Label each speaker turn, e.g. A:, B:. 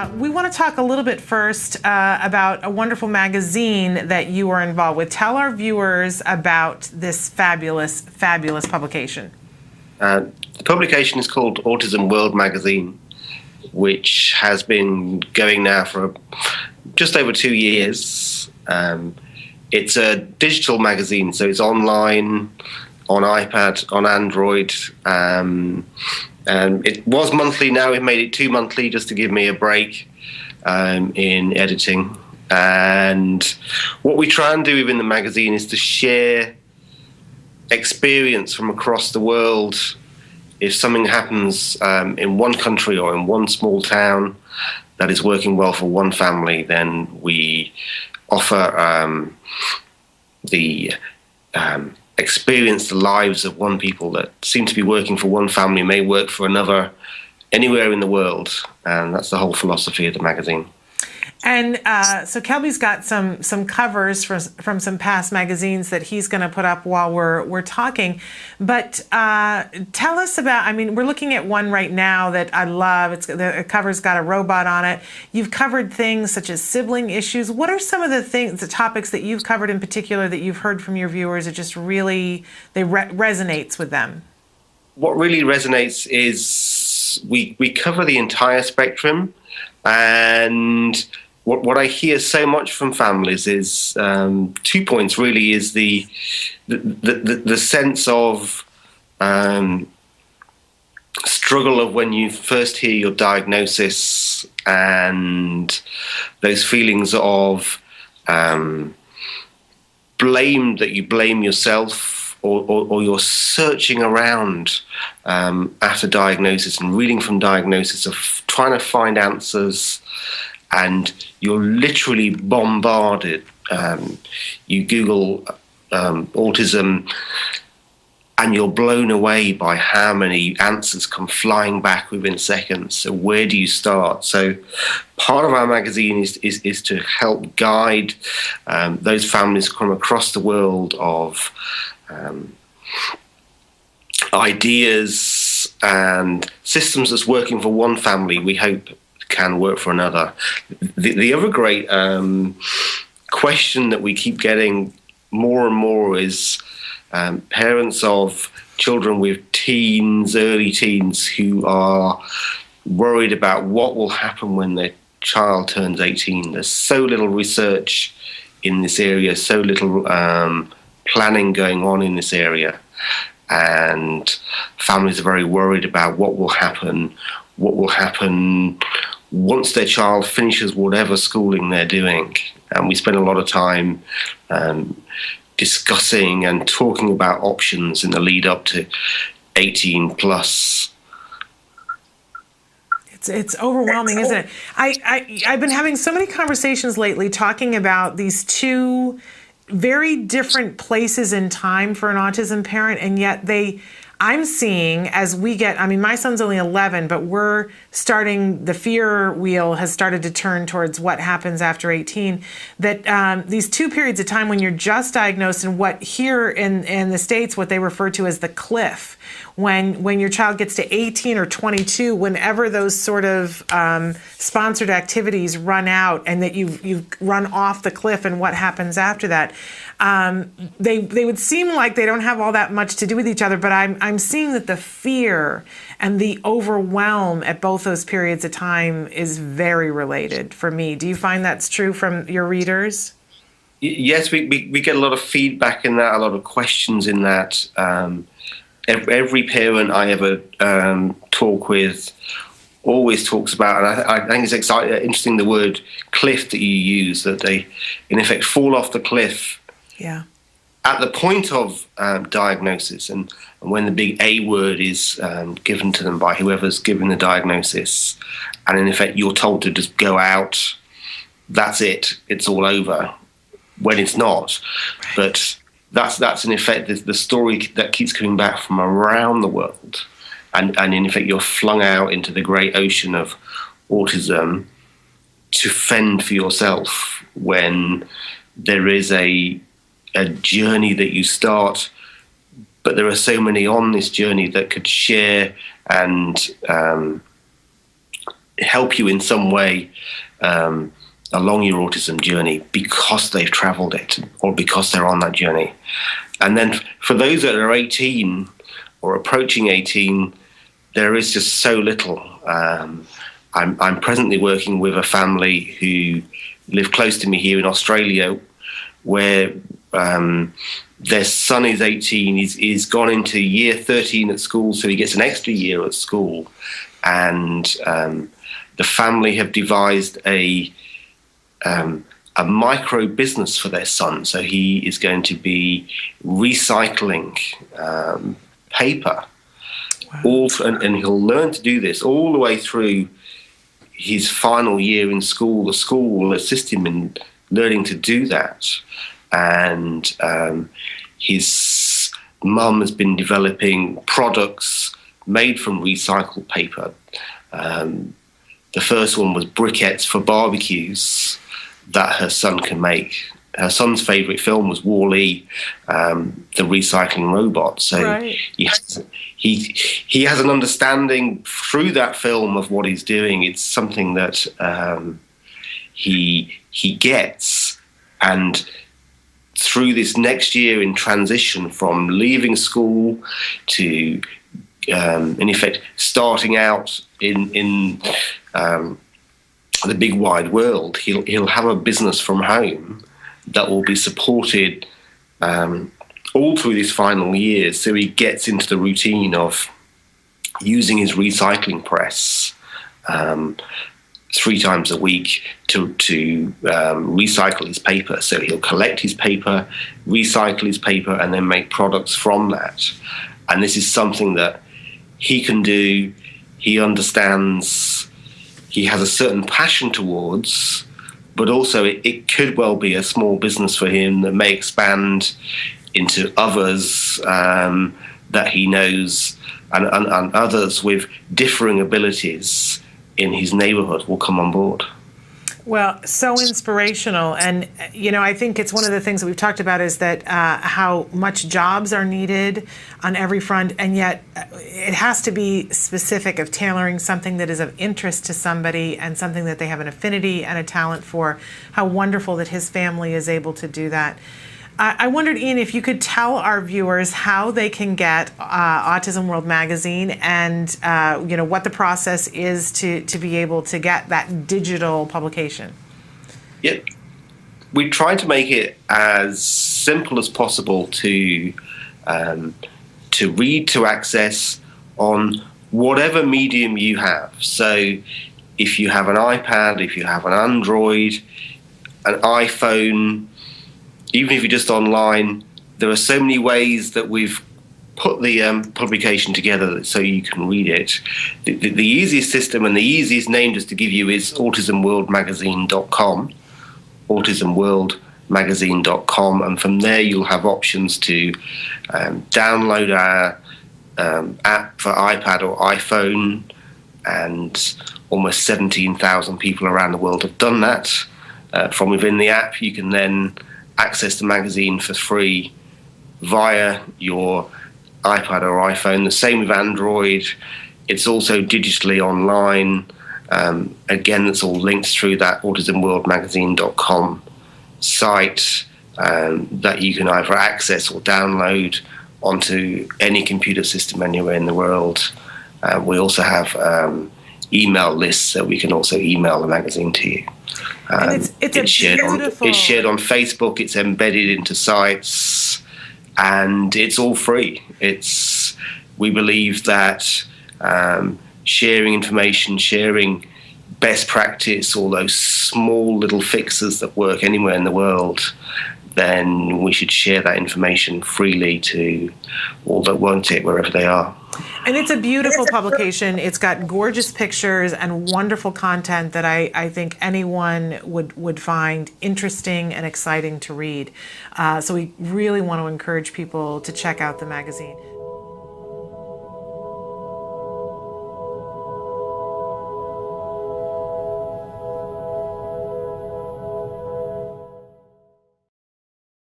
A: We want to talk a little bit first about a wonderful magazine that you are involved with. Tell our viewers about this fabulous, fabulous publication.
B: The publication is called Autism World Magazine, which has been going now for just over 2 years. It's a digital magazine, so it's online, on iPad, on Android. And it was monthly. Now we've made it 2 monthly just to give me a break in editing. And what we try and do within the magazine is to share experience from across the world. If something happens in one country or in one small town that is working well for one family, then we offer the experience, the lives of one people that seem to be working for one family may work for another anywhere in the world. And that's the whole philosophy of the magazine.
A: And so Kelby's got some covers from some past magazines that he's going to put up while we're talking. But tell us about, I mean, we're looking at one right now that I love. The cover's got a robot on it. You've covered things such as sibling issues. What are some of the topics that you've covered in particular that you've heard from your viewers that just really, resonates with them?
B: What really resonates is we cover the entire spectrum. And what I hear so much from families is 2 points. Really, is the sense of struggle of when you first hear your diagnosis, and those feelings of blame, that you blame yourself, or you're searching around after diagnosis and reading from diagnosis, of trying to find answers, and you're literally bombarded. You Google autism and you're blown away by how many answers come flying back within seconds. So where do you start? So part of our magazine is to help guide those families from across the world of ideas and systems that's working for one family, we hope can work for another. The other great question that we keep getting more and more is parents of children with teens, early teens, who are worried about what will happen when their child turns 18. There's so little research in this area, so little planning going on in this area, and families are very worried about what will happen once their child finishes whatever schooling they're doing. And we spend a lot of time discussing and talking about options in the lead up to 18 plus.
A: It's overwhelming, isn't it? I've been having so many conversations lately talking about these two very different places in time for an autism parent, and yet I'm seeing as we get, I mean, my son's only 11, but we're starting, the fear wheel has started to turn towards what happens after 18, that these 2 periods of time when you're just diagnosed, and what here in the States, what they refer to as the cliff, when your child gets to 18 or 22, whenever those sort of sponsored activities run out, and that you've run off the cliff, and what happens after that. They would seem like they don't have all that much to do with each other, but I'm seeing that the fear and the overwhelm at both those periods of time is very related for me. Do you find that's true from your readers?
B: Yes, we get a lot of feedback in that, a lot of questions in that. Every parent I ever talk with always talks about, and I think it's interesting the word cliff that you use, that they in effect fall off the cliff.
A: Yeah.
B: At the point of diagnosis, and when the big A word is given to them by whoever's given the diagnosis, and in effect you're told to just go out, that's it, it's all over, when it's not. Right. But that's in effect the story that keeps coming back from around the world, and in effect you're flung out into the great ocean of autism to fend for yourself, when there is a journey that you start, but there are so many on this journey that could share and help you in some way along your autism journey because they've traveled it or because they're on that journey. And then for those that are 18 or approaching 18, there is just so little. I'm presently working with a family who live close to me here in Australia, where their son is 18. He's gone into year 13 at school, so he gets an extra year at school. And the family have devised a micro business for their son. So he is going to be recycling paper. Wow. And he'll learn to do this all the way through his final year in school. The school will assist him in learning to do that. And his mum has been developing products made from recycled paper. The first one was briquettes for barbecues that her son can make. Her son's favourite film was Wall-E, the recycling robot. So right. he has an understanding through that film of what he's doing. It's something that he gets, and through this next year in transition from leaving school to, in effect, starting out in the big wide world, he'll have a business from home that will be supported all through this final year, so he gets into the routine of using his recycling press 3 times a week to recycle his paper. So he'll collect his paper, recycle his paper, and then make products from that. And this is something that he can do. He understands. He has a certain passion towards, but also it could well be a small business for him that may expand into others that he knows, and others with differing abilities in his neighborhood will come on board.
A: Well, so inspirational. And, I think it's one of the things that we've talked about is that how much jobs are needed on every front, and yet it has to be specific of tailoring something that is of interest to somebody and something that they have an affinity and a talent for. How wonderful that his family is able to do that. I wondered, Ian, if you could tell our viewers how they can get Autism World magazine and, what the process is to be able to get that digital publication.
B: Yep. We try to make it as simple as possible to read, to access on whatever medium you have. So if you have an iPad, if you have an Android, an iPhone, even if you're just online, there are so many ways that we've put the publication together so you can read it. The easiest system and the easiest name just to give you is autismworldmagazine.com, autismworldmagazine.com, and from there you'll have options to download our app for iPad or iPhone, and almost 17,000 people around the world have done that. From within the app, you can then access the magazine for free via your iPad or iPhone. The same with Android. It's also digitally online. Again, that's all linked through that autismworldmagazine.com site that you can either access or download onto any computer system anywhere in the world. We also have email lists, so we can also email the magazine to you.
A: And it's shared on
B: Facebook, it's embedded into sites, and it's all free. We believe that sharing information, sharing best practice, all those small little fixes that work anywhere in the world, then we should share that information freely to all that want it, wherever they are.
A: And it's a beautiful publication. It's got gorgeous pictures and wonderful content that I think anyone would find interesting and exciting to read. So we really want to encourage people to check out the magazine.